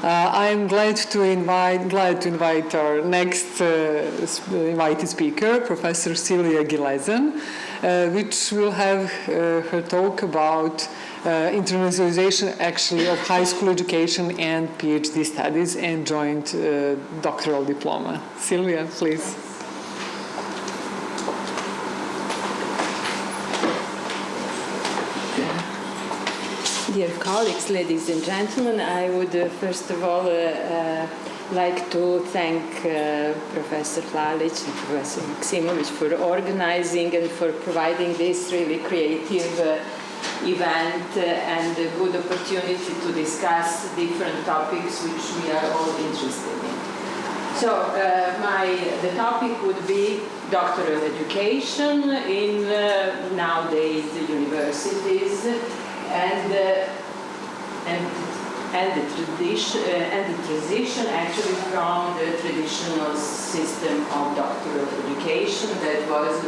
I'm glad to invite our next invited speaker, Professor Silvia Ghilezan, which will have her talk about internationalization actually of high school education and PhD studies and joint doctoral diploma. Silvia, please. Dear colleagues, ladies and gentlemen, I would first of all like to thank Professor Flalic and Professor Maksimovic for organizing and for providing this really creative event and a good opportunity to discuss different topics which we are all interested in. So the topic would be doctoral education in nowadays universities and the transition actually from the traditional system of doctoral education that was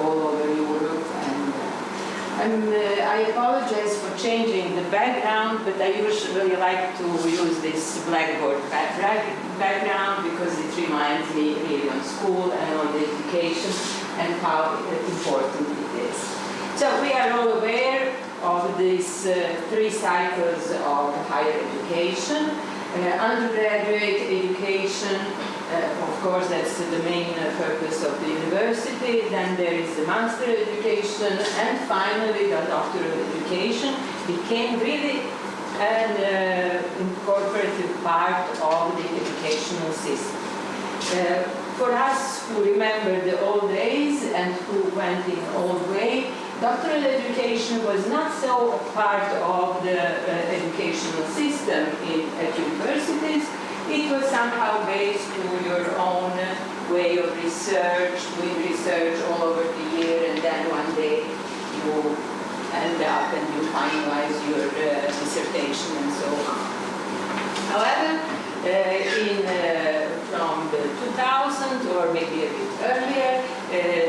all over Europe. And I apologize for changing the background, but I usually like to use this blackboard background because it reminds me really on school and on the education and how important it is. So we are all aware of these three cycles of higher education. Undergraduate education, of course, that's the main purpose of the university. Then there is the master education, and finally the doctoral education became really an incorporated part of the educational system. For us who remember the old days and who went in old way, doctoral education was not so a part of the educational system at universities. It was somehow based on your own way of research, doing research all over the year, and then one day you end up and you finalize your dissertation and so on. However, from the 2000 or maybe a bit earlier,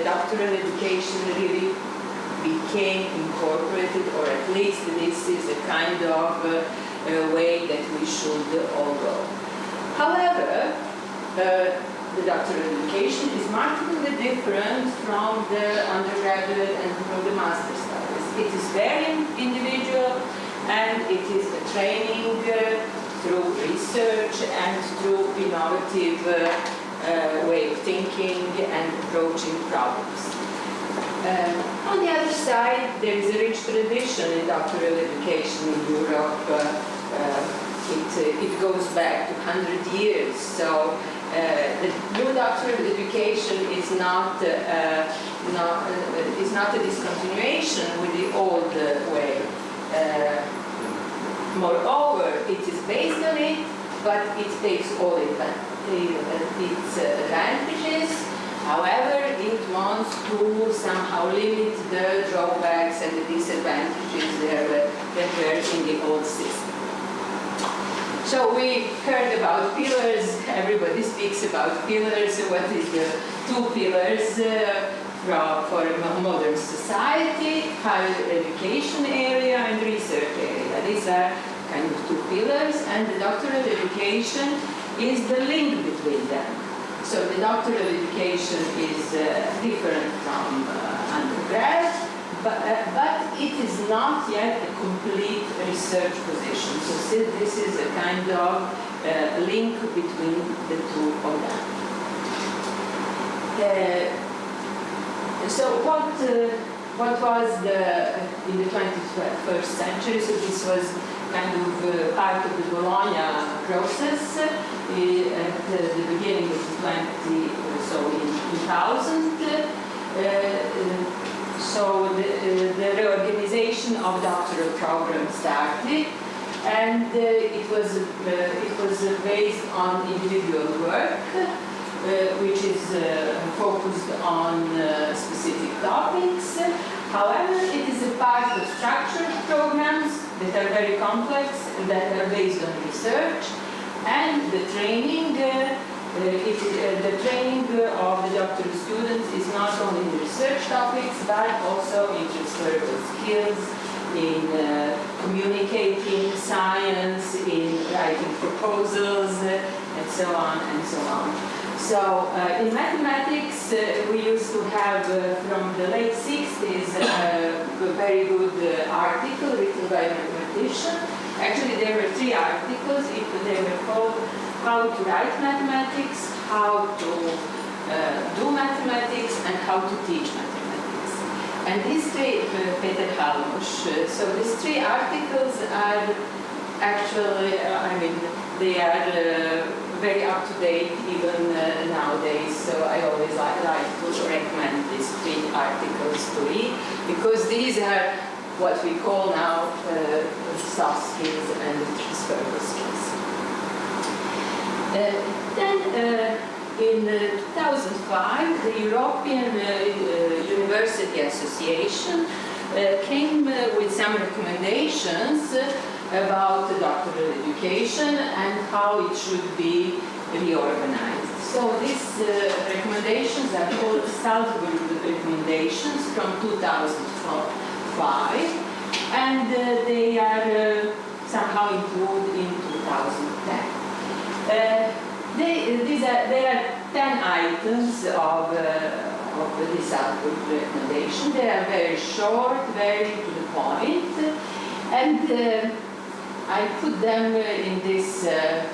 doctoral education really became incorporated, or at least this is a kind of way that we should all go. However, the doctoral education is markedly different from the undergraduate and from the master studies. It is very individual, and it is a training through research and through innovative way of thinking and approaching problems. On the other side, there is a rich tradition in doctoral education in Europe. It goes back to 100 years. So the new doctoral education is not a discontinuation with the old way. Moreover, it is based on it, but it takes all its advantages. However, it wants to somehow limit the drawbacks and the disadvantages that were in the old system. So we heard about pillars. Everybody speaks about pillars. What is the two pillars for a modern society? Higher education area and research area. These are kind of two pillars, and the doctoral education is the link between them. So the doctoral education is different from undergrad, but it is not yet a complete research position. So this is a kind of link between the two of them. So what was in the 21st century? So this was kind of part of the Bologna process at the beginning of the 2000. So the reorganization of doctoral programs started, and it was based on individual work, which is focused on specific topics. However, it is a part of structured programs that are very complex and that are based on research, and the training of the doctoral students is not only in research topics but also in transferable skills in communicating science, in writing proposals, and so on and so on. So in mathematics, we used to have from the late 60s a very good article written by a mathematician. Actually, there were 3 articles. They were called How to Write Mathematics, How to Do Mathematics, and How to Teach Mathematics. And these 3, Peter Halmusch, so these 3 articles are actually, they are very up to date even nowadays. So I always like to recommend these 3 articles to read, because these are what we call now soft skills and transferable skills. Then in 2005, the European University Association came with some recommendations about doctoral education and how it should be reorganized. So these recommendations are called Salzburg recommendations from 2005, and they are somehow improved in 2010. There are 10 items of the Salzburg recommendation. They are very short, very to the point, and I put them in this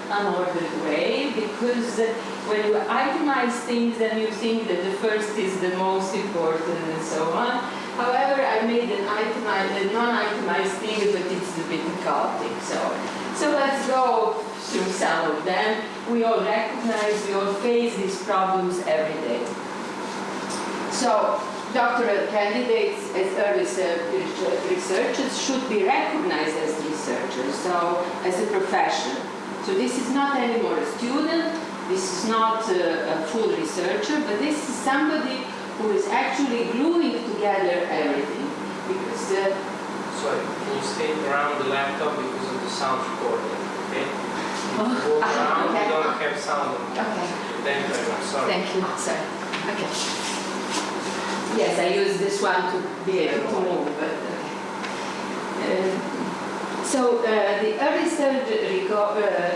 unordered way because when you itemize things, then you think that the first is the most important and so on. However, I made a non-itemized thing, but it's a bit chaotic. So let's go through some of them. We all recognize, we all face these problems every day. So, doctoral candidates as early researchers should be recognized as researchers, so as a profession. So this is not anymore a student, this is not a full researcher, but this is somebody who is actually gluing together everything. Because sorry, can you stay around the laptop because of the sound recording, okay? Go around, okay. We don't have sound. Okay. Thank you very much, sorry. Thank you, sorry. Okay. Yes, I use this one to be able to move, but so the early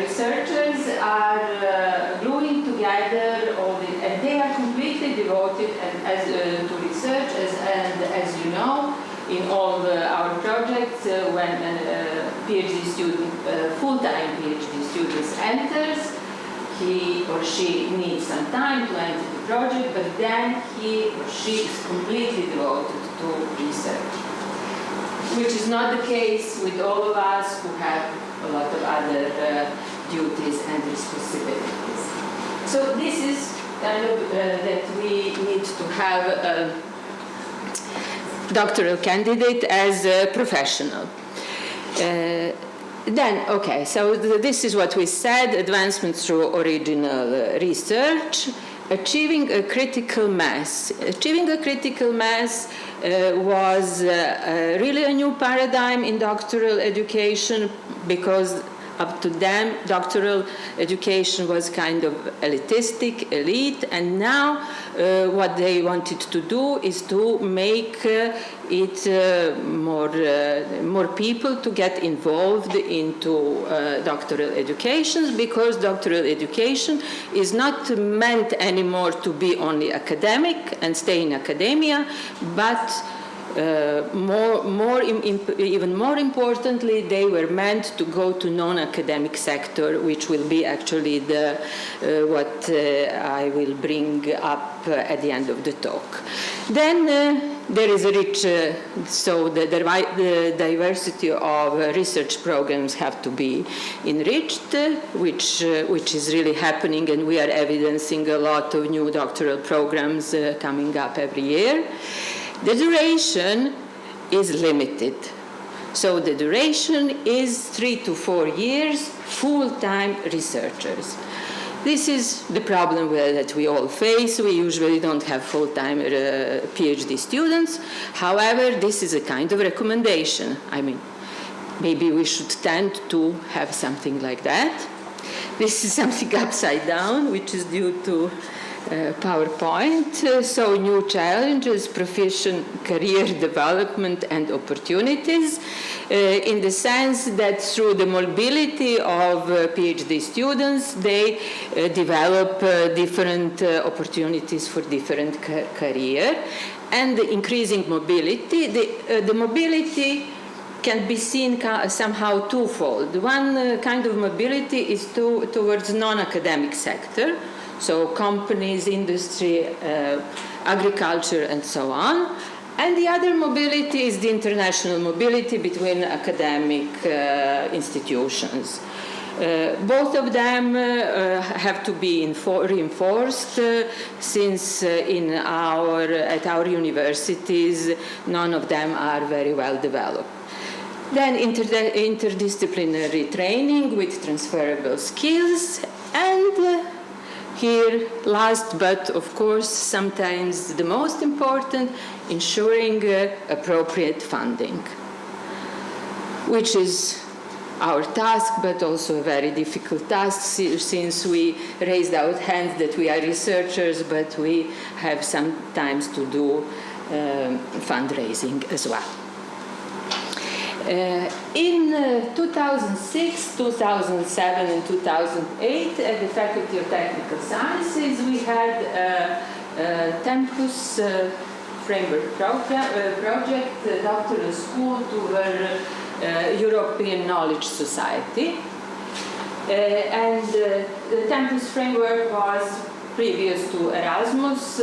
researchers are gluing together all the, and they are completely devoted to research, and as you know, in all our projects, when a PhD student, full-time PhD student enters, he or she needs some time to enter the project, but then he or she is completely devoted to research, which is not the case with all of us who have a lot of other duties and responsibilities. So this is kind of that we need to have a doctoral candidate as a professional. Then, okay, so this is what we said, advancement through original research, achieving a critical mass. Achieving a critical mass was really a new paradigm in doctoral education, because up to then, doctoral education was kind of elitistic, elite, and now what they wanted to do is to make it more people to get involved into doctoral education, because doctoral education is not meant anymore to be only academic and stay in academia, but even more importantly, they were meant to go to non-academic sector, which will be actually what I will bring up at the end of the talk. Then there is a rich, so the diversity of research programs have to be enriched, which is really happening, and we are evidencing a lot of new doctoral programs coming up every year. The duration is limited. So the duration is 3 to 4 years, full-time researchers. This is the problem that we all face. We usually don't have full-time PhD students. However, this is a kind of recommendation. I mean, maybe we should tend to have something like that. This is something upside down, which is due to PowerPoint. So new challenges, profession, career development and opportunities in the sense that through the mobility of PhD students, they develop different opportunities for different career. And the increasing mobility, the mobility can be seen somehow twofold. One kind of mobility is towards non-academic sector, so companies, industry, agriculture, and so on. And the other mobility is the international mobility between academic institutions. Both of them have to be reinforced since at our universities, none of them are very well developed. Then interdisciplinary training with transferable skills, and here, last but of course sometimes the most important, ensuring appropriate funding, which is our task, but also a very difficult task since we raised our hands that we are researchers, but we have sometimes to do fundraising as well. In 2006, 2007, and 2008, at the Faculty of Technical Sciences, we had a Tempus Framework project, Doctoral School to European Knowledge Society. And the Tempus Framework was previous to Erasmus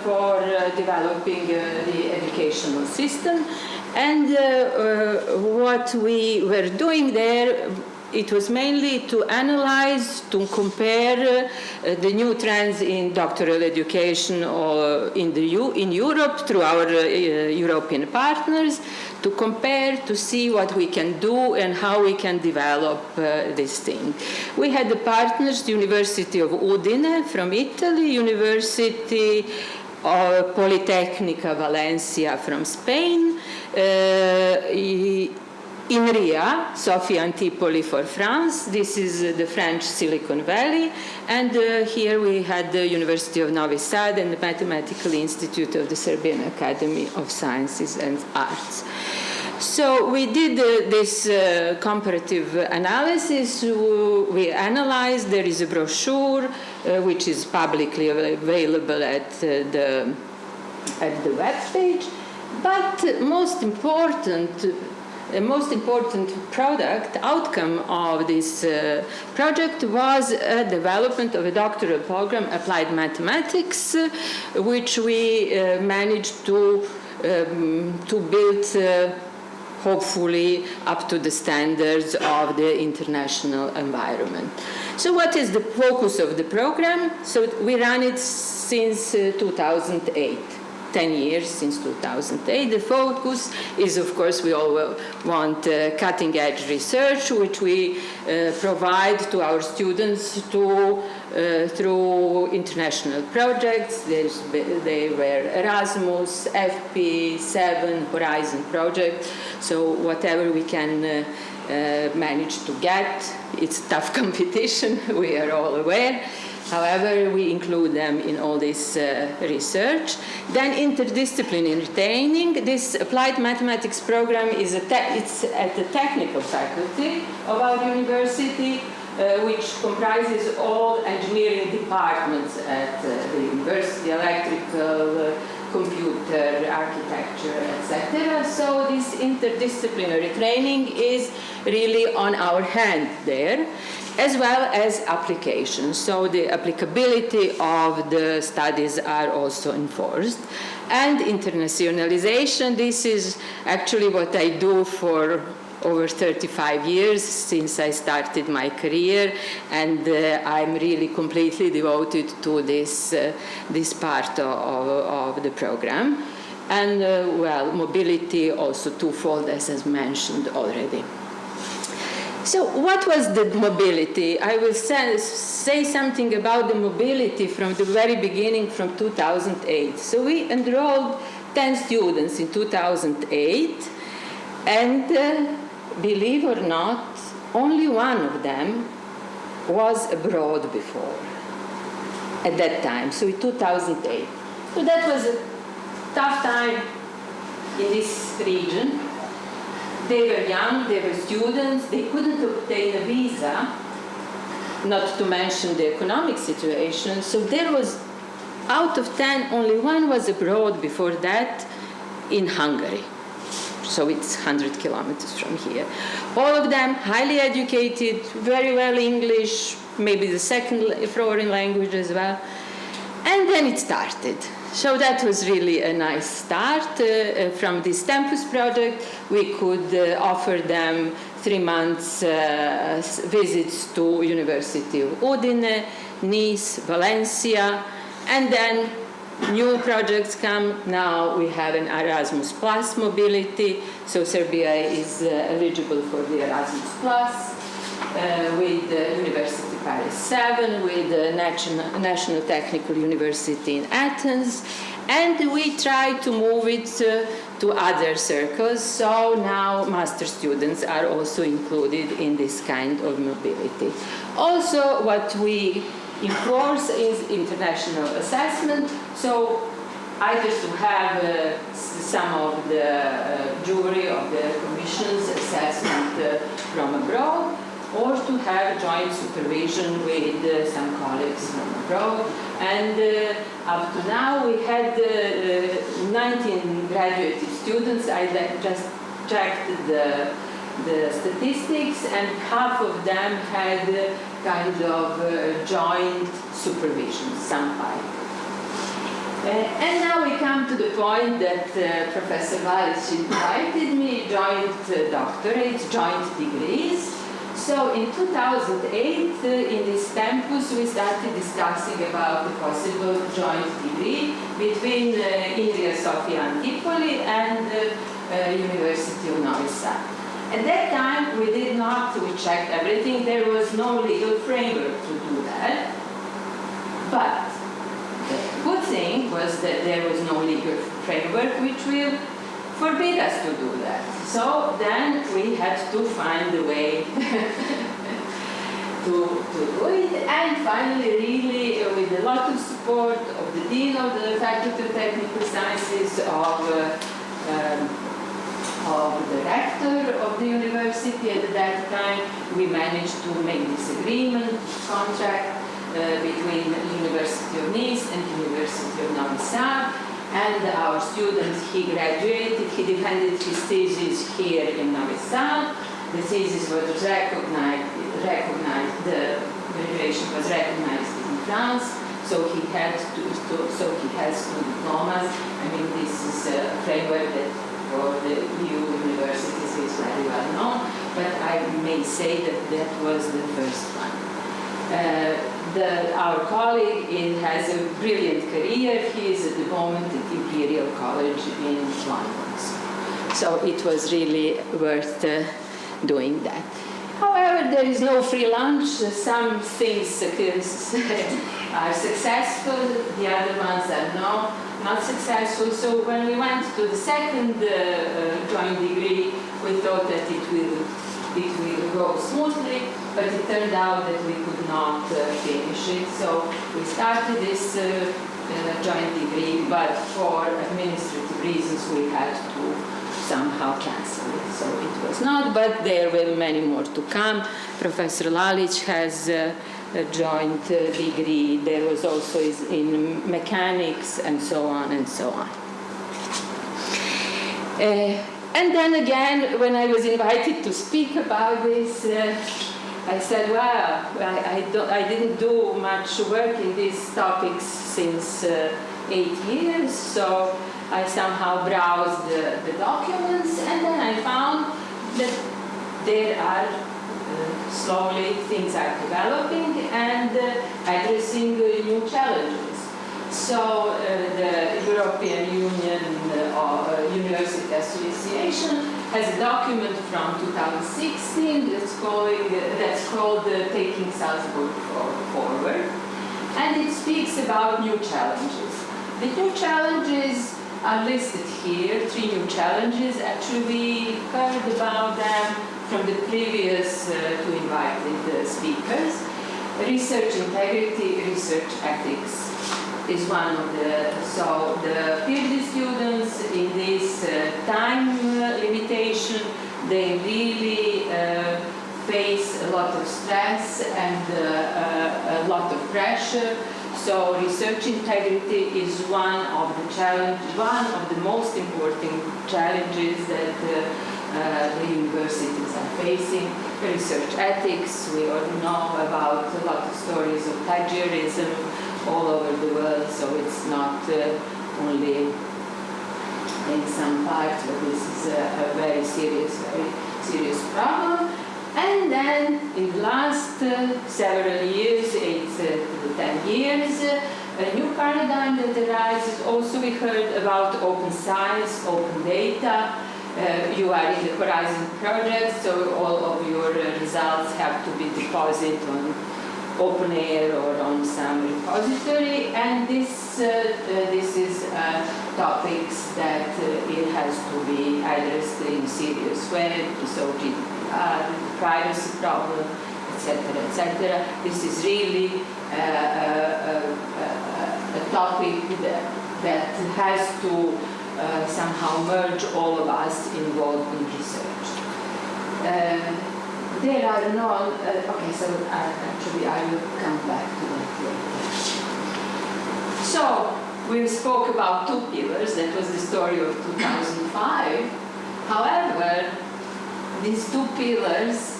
for developing the educational system. And what we were doing there, it was mainly to analyze, to compare the new trends in doctoral education in Europe through our European partners, to compare, to see what we can do and how we can develop this thing. We had the partners, the University of Udine from Italy, University of Politecnica Valencia from Spain, INRIA, Sofia Antipoli for France. This is the French Silicon Valley. And here we had the University of Novi Sad and the Mathematical Institute of the Serbian Academy of Sciences and Arts. So we did this comparative analysis. We analyzed. There is a brochure which is publicly available at the webpage. But most important outcome of this project was a development of a doctoral program, Applied Mathematics, which we managed to build hopefully up to the standards of the international environment. So what is the focus of the program? So we ran it since 2008. 10 years since 2008. The focus is, of course, we all want cutting-edge research, which we provide to our students through international projects. They were Erasmus, FP7, Horizon project. So whatever we can manage to get, it's tough competition, we are all aware. However, we include them in all this research. Then interdisciplinary training. This applied mathematics program is it's at the technical faculty of our university, which comprises all engineering departments at the university, electrical, computer, architecture, etc. So this interdisciplinary training is really on our hand there, as well as applications. So the applicability of the studies are also enforced. And internationalization, this is actually what I do for over 35 years since I started my career, and I'm really completely devoted to this part of the program. And well, mobility also twofold, as I mentioned already. So what was the mobility? I will say something about the mobility from the very beginning, from 2008. So we enrolled 10 students in 2008, and believe or not, only one of them was abroad before. at that time, so in 2008. So that was a tough time in this region. They were young, they were students, they couldn't obtain a visa, not to mention the economic situation. So there was, out of 10, only one was abroad before that in Hungary. So it's 100 kilometers from here. All of them highly educated, very well English, maybe the second foreign language as well. And then it started. So that was really a nice start. From this Tempus project, we could offer them 3 months visits to University of Udine, Nice, Valencia, and then new projects come. Now we have an Erasmus Plus mobility, so Serbia is eligible for the Erasmus Plus with the University Paris 7, with the National Technical University in Athens, and we try to move it to other circles, so now master students are also included in this kind of mobility. Also, what we enforce is international assessment, so either to have some of the jury of the commission's assessment from abroad, or to have joint supervision with some colleagues from abroad. And up to now we had 19 graduate students. I just checked the statistics, and half of them had kind of joint supervision, some type. And now we come to the point that Professor Ghilezan invited me, joint doctorates, joint degrees. So in 2008, in this campus, we started discussing about the possible joint degree between Indria Sofia Antipoli and University of Novi Sad. At that time, we checked everything. There was no legal framework to do that. But the good thing was that there was no legal framework which will forbid us to do that. So then we had to find a way to do it, and finally, really, with a lot of support of the Dean of the Faculty of Technical Sciences, of the rector of the university at that time, we managed to make this agreement, contract between University of Nice and University of Novi Sad. And our student, he graduated, he defended his thesis here in Novi Sad. The thesis was recognized, the graduation was recognized in France, so he had so he has two diplomas. I mean, this is a framework that for the EU universities is very well known, but I may say that that was the first one. Our colleague has a brilliant career. He is at the moment at Imperial College in London. So it was really worth doing that. However, there is no free lunch. Some things are successful, the other ones are not successful. So when we went to the second joint degree, we thought that it will go smoothly, but it turned out that we could not finish it. So we started this joint degree, but for administrative reasons we had to somehow cancel it. So it was not, but there were many more to come. Professor Lalic has a joint degree. There was also in mechanics and so on and so on. And then again, when I was invited to speak about this, I said, well, I didn't do much work in these topics since 8 years, so I somehow browsed the documents, and then I found that there are slowly things are developing and addressing new challenges. So the European Union University Association has a document from 2016 that's called Taking Salzburg Forward, and it speaks about new challenges. The new challenges are listed here, 3 new challenges. Actually, we heard about them from the previous 2 invited speakers. Research integrity, research ethics is one of so the PhD students in this time limitation, they really face a lot of stress and a lot of pressure. So research integrity is one of the most important challenges that the universities are facing. Research ethics, we all know about a lot of stories of plagiarism all over the world, so it's not only in some parts, but this is a very serious problem. And then in the last several years, 8 to 10 years, a new paradigm that arises. Also we heard about open science, open data. You are in the Horizon project, so all of your results have to be deposited on OpenAir or on some repository, and this is topics that it has to be addressed in a serious way, so GDPR, privacy problem, etc., etc. This is really a topic that has to somehow merge all of us involved in research. There are no, okay, so actually I will come back to that later. So, we spoke about 2 pillars, that was the story of 2005. However, these 2 pillars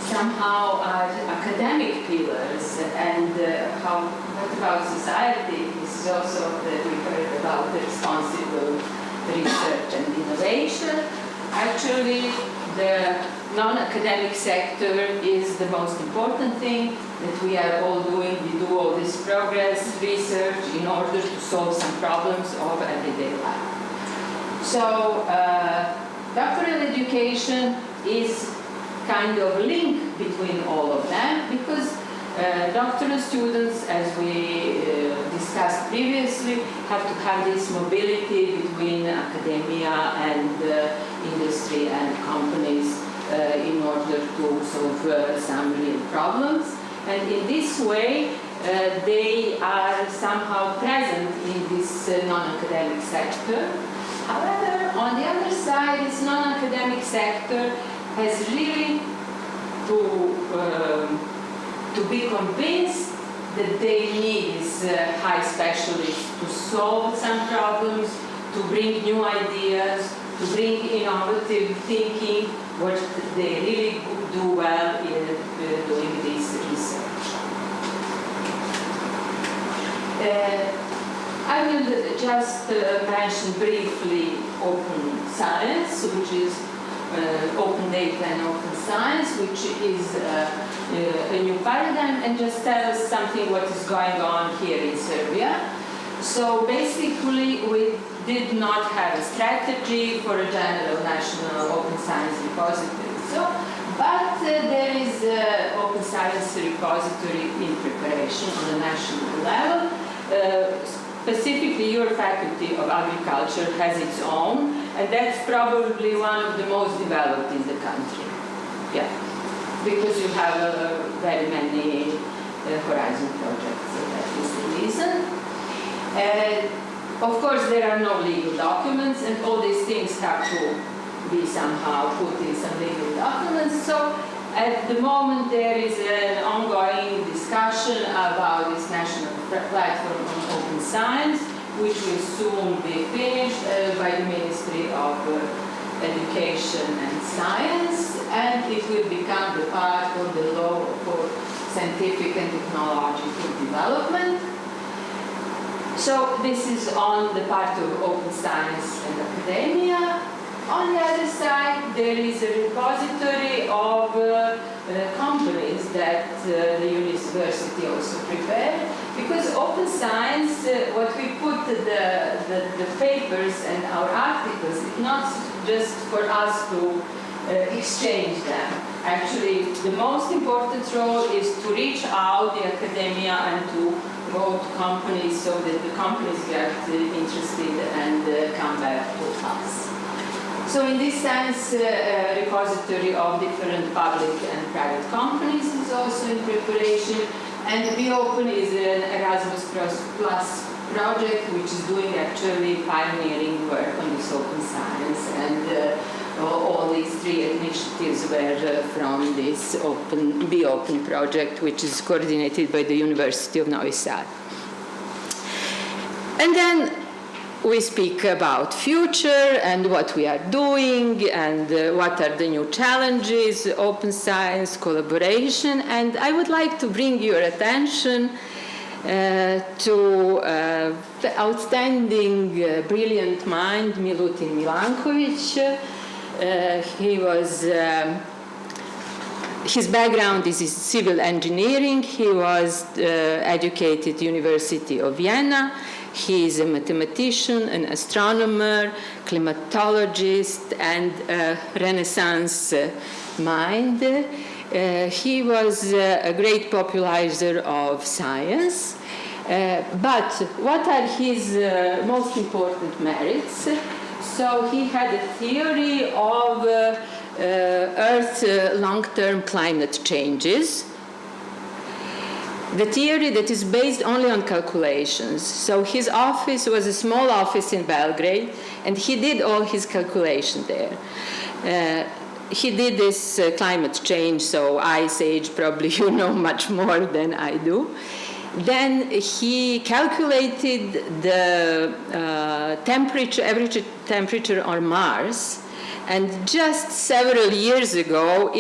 somehow are academic pillars, and what about society? This is also that we heard about the responsible research and innovation. Actually, the non-academic sector is the most important thing that we are all doing. We do all this progress, research, in order to solve some problems of everyday life. So, doctoral education is kind of link between all of them, because doctoral students, as we discussed previously, have to have this mobility between academia and industry and companies in order to solve some real problems. And in this way, they are somehow present in this non-academic sector. However, on the other side, this non-academic sector has really to be convinced that they need these high specialists to solve some problems, to bring new ideas, to bring innovative thinking, what they really do well in doing this research. I will just mention briefly open science, which is open data and open science, which is a new paradigm, and just tell us something what is going on here in Serbia. So basically, we did not have a strategy for a general national open science repository. But there is an open science repository in preparation on a national level. Specifically, your Faculty of Agriculture has its own, and that's probably one of the most developed in the country. Yeah, because you have very many Horizon projects, so that is the reason. Of course, there are no legal documents, and all these things have to be somehow put in some legal documents. So at the moment, there is an ongoing discussion about this national platform on open science, which will soon be finished by the Ministry of Education and Science, and it will become the part of the law for scientific and technological development. So this is on the part of open science and academia. On the other side, there is a repository of companies that the university also prepared. Because open science, what we put the papers and our articles, it's not just for us to exchange them. Actually, the most important role is to reach out the academia and to go to companies so that the companies get interested and come back to us. So in this sense, a repository of different public and private companies is also in preparation. And BeOpen is an Erasmus Plus project which is doing actually pioneering work on this open science. And all these three initiatives were from this BeOpen project, which is coordinated by the University of Novi Sad. And then we speak about future and what we are doing and what are the new challenges, open science, collaboration. And I would like to bring your attention to the outstanding, brilliant mind, Milutin Milankovic. His background is in civil engineering. He was educated at the University of Vienna. He is a mathematician, an astronomer, climatologist, and a Renaissance mind. He was a great popularizer of science. But what are his most important merits? So he had a theory of Earth's long-term climate changes. The theory that is based only on calculations. So his office was a small office in Belgrade, and he did all his calculation there. He did this climate change, so Ice Age, probably you know much more than I do. Then he calculated the average temperature on Mars. And just several years ago,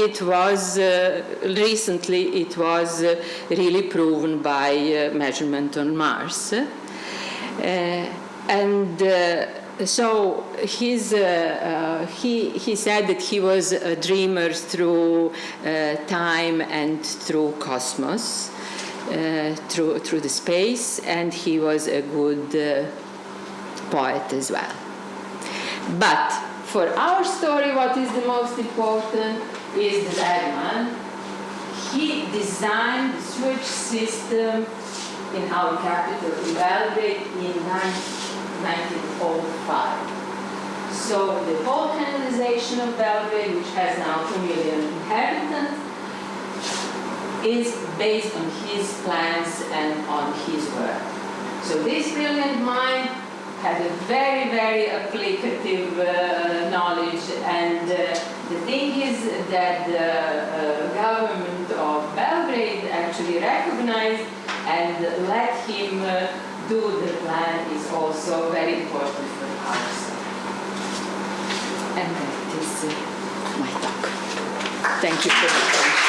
recently it was really proven by measurement on Mars. So he said that he was a dreamer through time and through cosmos, through the space, and he was a good poet as well. But for our story, what is the most important is the Bergman. He designed the switch system in our capital, in Belgrade, in 1905. So the whole canalization of Belgrade, which has now 2 million inhabitants, is based on his plans and on his work. So this brilliant mind had a very, very applicative knowledge, and the thing is that the government of Belgrade actually recognized and let him do the plan is also very important for us. And that is my talk. Thank you for your attention.